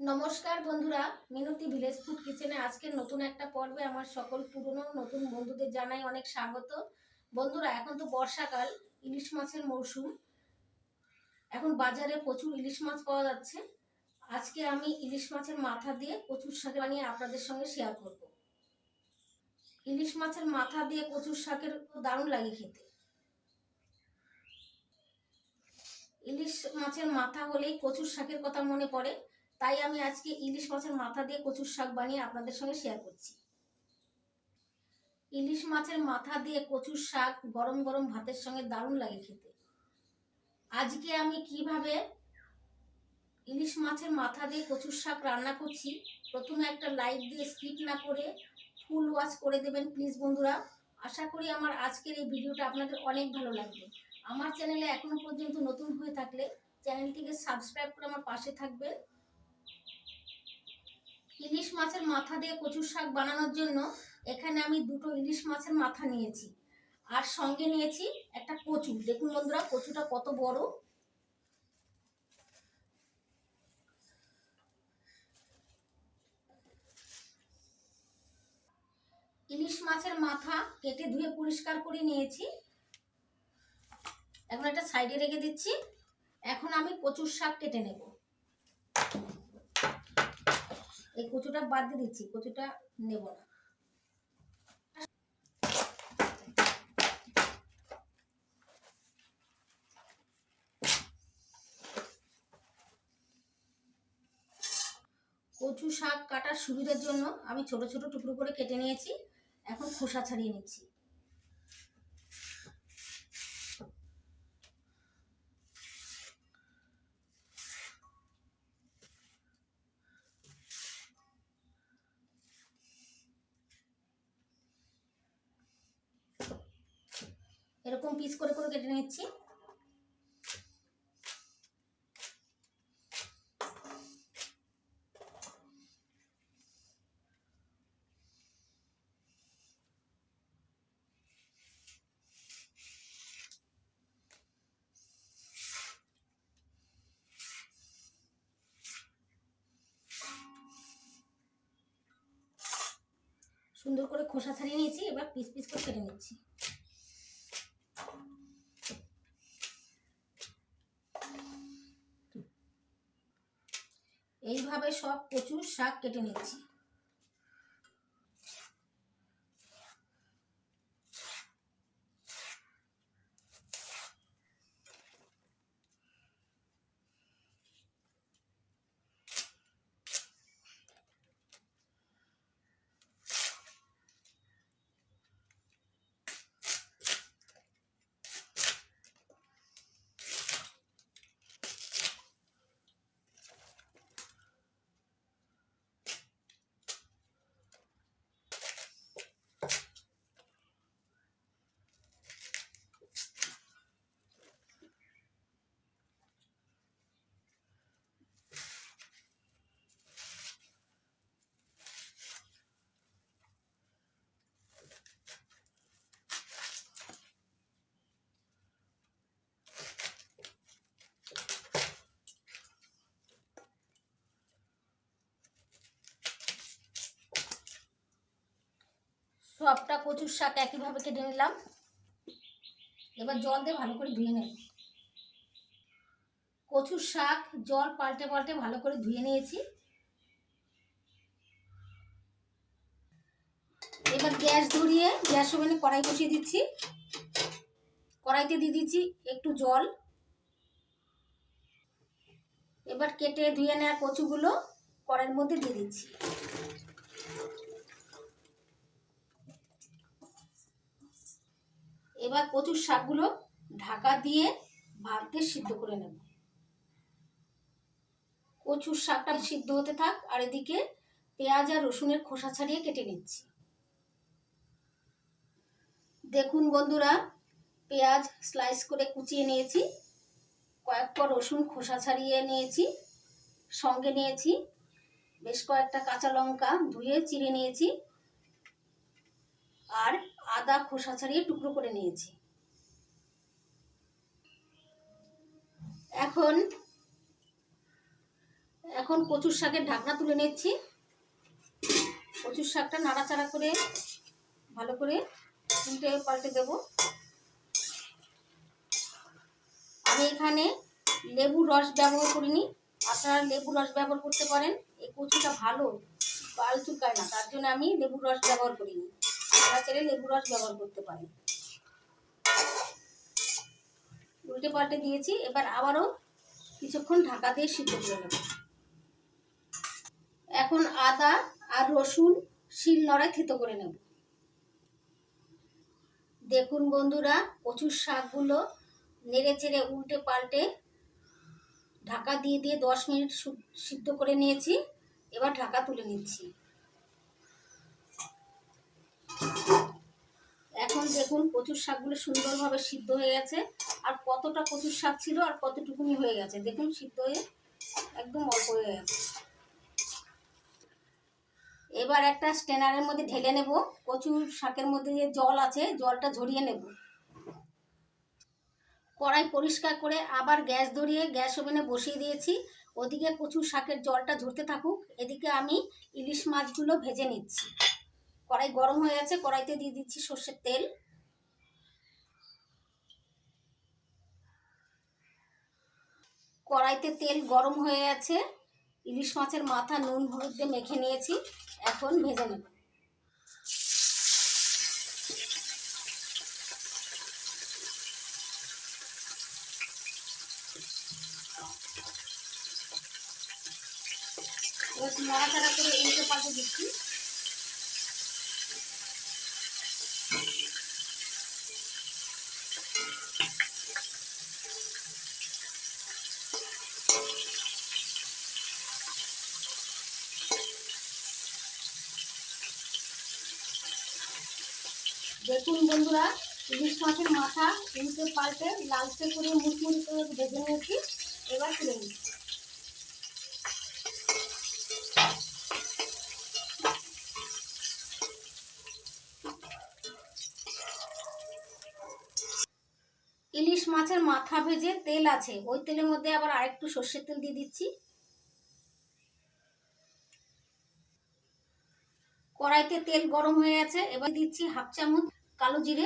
নমস্কার বন্ধুরা, মিনতি village food কিচেনে আজকের নতুন একটা পর্বে আমার সকল পুরনো নতুন বন্ধুদের জানাই অনেক স্বাগত। বন্ধুরা, এখন তো বর্ষাকাল, ইলিশ মাছের মরশুম। এখন বাজারে প্রচুর ইলিশ মাছ পাওয়া যাচ্ছে। আজকে আমি ইলিশ মাছের মাথা দিয়ে কচুর শাক বানিয়ে আপনাদের সঙ্গে শেয়ার করব। ইলিশ মাছের মাথা দিয়ে কচুর শাকের দারুণ লাগে খেতে। ইলিশ মাছের মাথা হলেই কচুর শাকের কথা মনে পড়ে, তাই আমি আজকে ইলিশ মাছের মাথা দিয়ে কচুর শাক বানিয়ে আপনাদের সঙ্গে শেয়ার করছি। ইলিশ মাছের মাথা দিয়ে কচুর শাক গরম গরম ভাতের সঙ্গে দারুণ লাগে খেতে। আজকে আমি কিভাবে ইলিশ মাছের মাথা দিয়ে কচুর শাক রান্না করছি, প্রথমে একটা লাইক দিয়ে স্কিপ না করে ফুল ওয়াচ করে দেবেন প্লিজ বন্ধুরা। আশা করি আমার আজকের এই ভিডিওটা আপনাদের অনেক ভালো লাগবে। আমার চ্যানেলে এখনো পর্যন্ত নতুন হয়ে থাকলে চ্যানেলটিকে সাবস্ক্রাইব করে আমার পাশে থাকবেন। ইলিশ মাছের মাথা দিয়ে কচুর শাক বানানোর জন্য এখানে আমি দুটো ইলিশ মাছের মাথা নিয়েছি, আর সঙ্গে নিয়েছি একটা কচু। দেখুন বন্ধুরা, কচুটা কত বড়। ইলিশ মাছের মাথা কেটে ধুয়ে পরিষ্কার করে নিয়েছি, এখন একটা সাইডে রেখে দিচ্ছি। এখন আমি কচুর শাক কেটে নেব। এই কচুটা বাদ দিয়ে দিচ্ছি, কচুটা নেব না। কচু শাক কাটার সুবিধার জন্য আমি ছোট ছোট টুকরো করে কেটে নিয়েছি, এখন খোসা ছাড়িয়ে নিচ্ছি। এরকম পিস করে করে কেটে নিচ্ছি। সুন্দর করে খোসা ছাড়িয়ে নিয়েছি, এবার পিস পিস করে কেটে নিচ্ছি। এইভাবে সব কচুর শাক কেটে নিচ্ছি। সবটা কচুর শাক একইভাবে কেটে নিলাম, এবার জল দিয়ে ভালো করে ধুয়ে নেব। কচুর শাক জল পাল্টে পাল্টে ভালো করে ধুয়ে নিয়েছি। এবার গ্যাস ধরিয়ে গ্যাস ওভেনে কড়াই বসিয়ে দিচ্ছি। কড়াইতে দিয়ে দিচ্ছি একটু জল। এবার কেটে ধুয়ে নেওয়া কচুগুলো কড়াইয়ের মধ্যে দিয়ে দিচ্ছি। এবার কচুর শাকগুলো ঢাকা দিয়ে ভাত দিয়ে সিদ্ধ করে নেব। কচুর শাকটা সিদ্ধ হতে থাক, আর এদিকে পেঁয়াজ আর রসুনের খোসা ছাড়িয়ে কেটে নিচ্ছি। দেখুন বন্ধুরা, পেঁয়াজ স্লাইস করে কুচিয়ে নিয়েছি, কয়েকটা রসুন খোসা ছাড়িয়ে নিয়েছি, সঙ্গে নিয়েছি বেশ কয়েকটা কাঁচা লঙ্কা ধুয়ে চিড়ে নিয়েছি, আর আদা খোসা ছাড়িয়ে টুকরো করে নিয়েছি। এখন এখন কচুর শাকের ঢাকনা তুলে নিচ্ছি। কচুর শাকটা নাড়াচাড়া করে ভালো করে উল্টে পাল্টে দেব। আমি এখানে লেবুর রস ব্যবহার করিনি, আপনারা লেবুর রস ব্যবহার করতে পারেন। এই কচুটা ভালো, পাল চুলকায় না, তার জন্য আমি লেবুর রস ব্যবহার করিনি। আপনারা চাইলে লেবুর রস ব্যবহার করতে পারেন। উল্টে পাল্টে দিয়েছি, এবার আবারও কিছুক্ষণ ঢাকা দিয়ে সিদ্ধ করে নেব। এখন আদা আর রসুন শিল নোড়ায় থেতো করে নেব। দেখুন বন্ধুরা, কচুর শাকগুলো নেড়ে চেড়ে উল্টে পাল্টে ঢাকা দিয়ে দিয়ে 10 মিনিট সিদ্ধ করে নিয়েছি। এবার ঢাকা তুলে নিচ্ছি। এখন দেখুন কচুর শাকগুলো সুন্দরভাবে সিদ্ধ হয়ে গেছে। আর কতটা কচুর শাক ছিল আর কতটুকুনি হয়ে গেছে দেখুন, সিদ্ধ হয়ে একদম অল্প হয়ে গেছে। এবার একটা স্ট্রেনারের মধ্যে ঢেলে নেব। কচুর শাকের মধ্যে যে জল আছে জলটা ঝরিয়ে নেব। কড়াই পরিষ্কার করে আবার গ্যাস ধরিয়ে গ্যাস ওভেনে বসিয়ে দিয়েছি। ওদিকে কচুর শাকের জলটা ঝরতে থাকুক, এদিকে আমি ইলিশ মাছগুলো ভেজে নিচ্ছি। কড়াই গরম হয়ে গেছে, কড়াইতে দিয়ে দিচ্ছি সর্ষের তেল। কড়াইতে তেল গরম হয়ে গেছে, ইলিশ মাছের মাথা নুন হলুদ দিয়ে মেখে নিয়েছি, এখন ভেজে নেব। এবার নাড়াচাড়া করে উল্টে পাল্টে দিচ্ছি। দেখুন বন্ধুরা, ইলিশ মাছের মাথা উল্টে পাল্টে লালচে করে মুচমুচি করে ভেজে নিয়েছি। এবার তুলে নিচ্ছি। ইলিশ মাছের মাথা ভেজে তেল আছে, ওই তেলের মধ্যে আবার আরেকটু সর্ষের তেল দিয়ে দিচ্ছি। কড়াইতে তেল গরম হয়ে গেছে, এবার দিচ্ছি 1/2 চামচ কালো জিরে।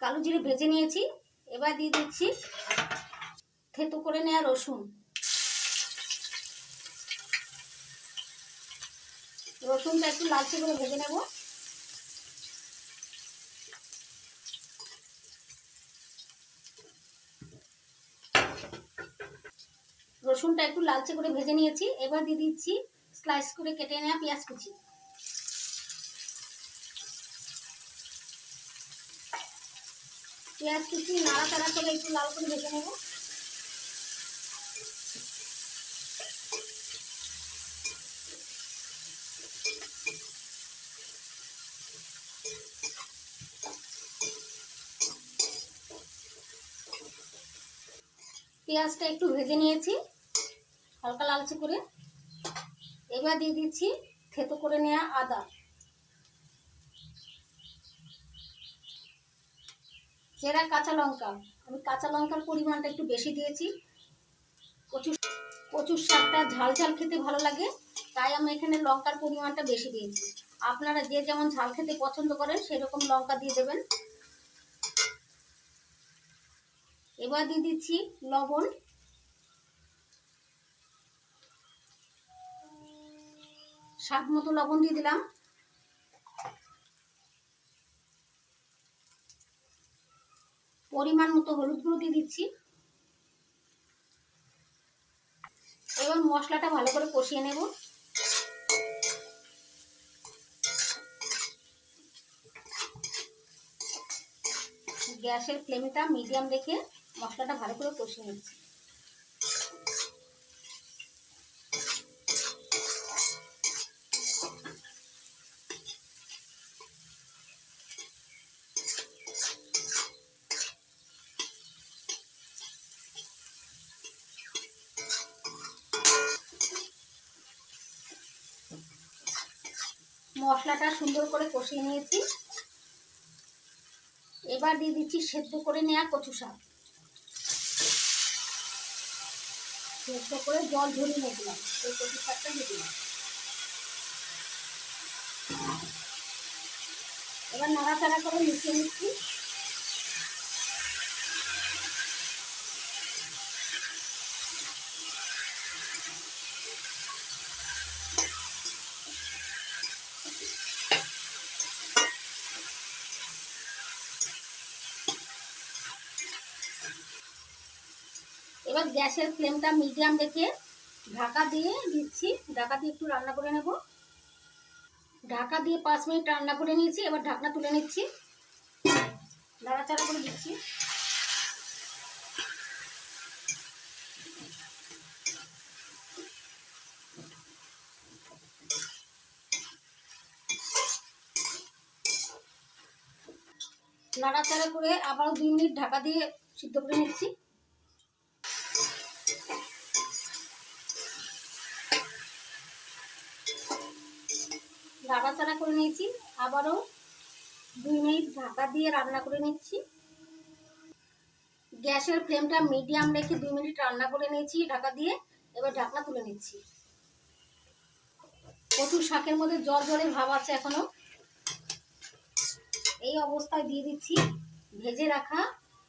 কালো জিরে ভেজে নিয়েছি, এবার দিয়ে দিচ্ছি থেতো করে নেওয়া রসুন। রসুনটা একটু লালচে করে ভেজে নেব। রসুনটা একটু লালচে করে ভেজে নিয়েছি, এবার দিয়ে দিচ্ছি স্লাইস করে কেটে নেওয়া পেঁয়াজ কুচি। পেঁয়াজ কুচি নাড়াচাড়া করে একটু লাল করে ভেজে নেব। পেঁয়াজটা একটু ভেজে নিয়েছি হালকা লালচে করে। এবার দিয়ে দিচ্ছি থেতো করে নেওয়া আদা, চেরা কাঁচা লঙ্কা। আমি কাঁচা লঙ্কার পরিমাণটা একটু বেশি দিয়েছি। কচুর শাকটা ঝাল ঝাল খেতে ভালো লাগে, তাই আমি এখানে লঙ্কার পরিমাণটা বেশি দিয়েছি। আপনারা যে যেমন ঝাল খেতে পছন্দ করেন সেরকম লঙ্কা দিয়ে দেবেন। এবার দিয়ে দিচ্ছি লবণ, স্বাদ মতো লবণ দিয়ে দিলাম। পরিমাণ মতো হলুদ গুঁড়ো দিয়ে দিচ্ছি। এবার মশলাটা ভালো করে কষিয়ে নেব। গ্যাসের ফ্লেমটা মিডিয়াম রেখে মশলাটা ভালো করে কষিয়ে নিচ্ছি। মশলাটা সুন্দর করে কষিয়ে নিয়েছি। এবার দিয়ে দিচ্ছি সেদ্ধ করে নেওয়া কচু শাক। সেদ্ধ করে জল ঝরিয়ে নিয়েছিলাম, সেই কচুর শাকটা দিয়ে দিলাম। এবার নাড়াচাড়া করে মিশিয়ে নিচ্ছি। এবার গ্যাসের ফ্লেমটা মিডিয়াম রেখে ঢাকা দিয়ে দিচ্ছি। ঢাকা দিয়ে একটু রান্না করে নেব। ঢাকা দিয়ে 5 মিনিট রান্না করে নিয়েছি। এবার ঢাকনা তুলে নিচ্ছি, নাড়াচাড়া করে দিচ্ছি। নাড়াচাড়া করে আবারও 2 মিনিট ঢাকা দিয়ে সিদ্ধ করে নিচ্ছি। নাড়াচাড়া করে নিয়েছি, আবারও 2 মিনিট ঢাকা দিয়ে রান্না করে নিচ্ছি। গ্যাসের ফ্লেমটা মিডিয়াম রেখে 2 মিনিট রান্না করে নিয়েছি ঢাকা দিয়ে। এবার ঢাকনা তুলে নিচ্ছি। কচুর শাকের মধ্যে জল জলের ভাব আছে এখনো। এই অবস্থায় দিয়ে দিচ্ছি ভেজে রাখা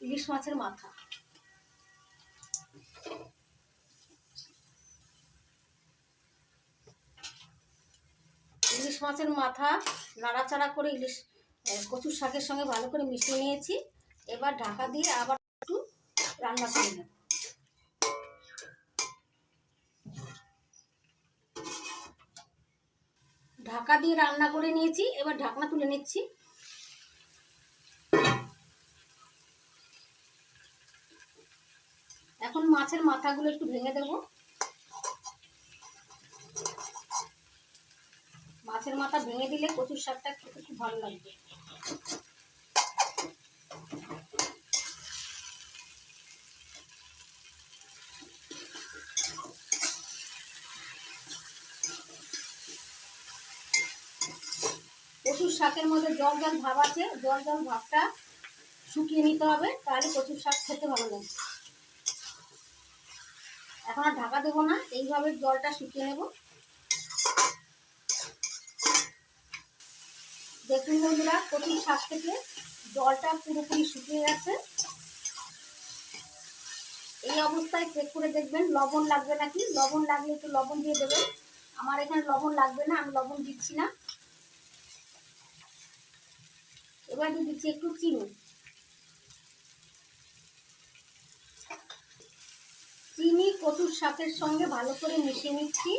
ইলিশ মাছের মাথা। ইলিশ মাছের মাথা নাড়াচাড়া করে কচুর শাকের সঙ্গে ভালো করে মিশিয়ে নিয়েছি। এবার ঢাকা দিয়ে আবার একটু রান্না করে নেব। ঢাকা দিয়ে রান্না করে নিয়েছি, এবার ঢাকনা তুলে নিচ্ছি। এখন মাছের মাথাগুলো একটু ভেঙে দেব। মাছের মাথা ভেঙে দিলে কচুর শাকটা খেতে খুব ভালো লাগবে। কচুর শাকের মধ্যে জল জল ভাব আছে, জল জল ভাবটা শুকিয়ে নিতে হবে, তাহলে কচুর শাক খেতে ভালো লাগবে। এখন আর ঢাকা দেবো না, এইভাবে জলটা শুকিয়ে নেব। দেখুন বন্ধুরা, কচুর শাক থেকে জলটা পুরোপুরি শুকিয়ে গেছে। এই অবস্থায় চেক করে দেখবেন লবণ লাগবে নাকি। লবণ লাগলে একটু লবণ দিয়ে দেবেন। আমার এখানে লবণ লাগবে না, আমি লবণ দিচ্ছি না। এবার দিয়ে দিচ্ছি একটু চিনি। চিনি কচুর শাকের সঙ্গে ভালো করে মিশিয়ে নিচ্ছি।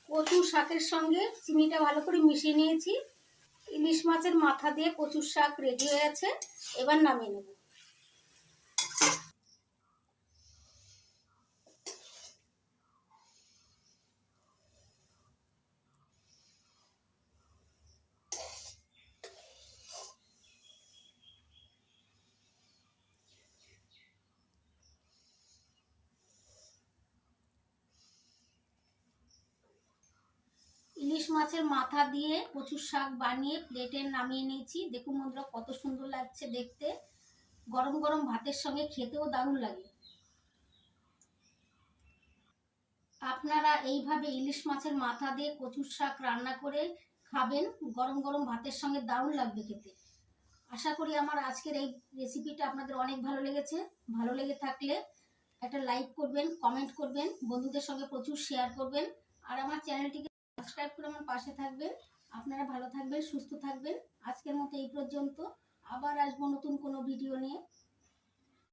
কচুর শাকের সঙ্গে চিনিটা ভালো করে মিশিয়ে নিয়েছি। ইলিশ মাছের মাথা দিয়ে কচুর শাক রেডি হয়ে গেছে। এবার নামিয়ে নেব। ইলিশ মাছের মাথা দিয়ে কচুর শাক বানিয়ে প্লেটে নামিয়ে নিয়েছি। দেখুন বন্ধুরা, কত সুন্দর লাগছে দেখতে। গরম গরম ভাতের সঙ্গে খেতেও দারুণ লাগে। আপনারা এইভাবে ইলিশ মাছের মাথা দিয়ে কচুর শাক রান্না করে খাবেন, গরম গরম ভাতের সঙ্গে দারুণ লাগবে খেতে। আশা করি আমার আজকের এই রেসিপিটা আপনাদের অনেক ভালো লেগেছে। ভালো লেগে থাকলে একটা লাইক করবেন, কমেন্ট করবেন, বন্ধুদের সঙ্গে প্রচুর শেয়ার করবেন। আর আমার চ্যানেলটিকে সাবস্ক্রাইব করে আমার পাশে থাকবেন। আপনারা ভালো থাকবেন, সুস্থ থাকবেন। আজকের মতো এই পর্যন্ত। আবার আসবো নতুন কোনো ভিডিও নিয়ে।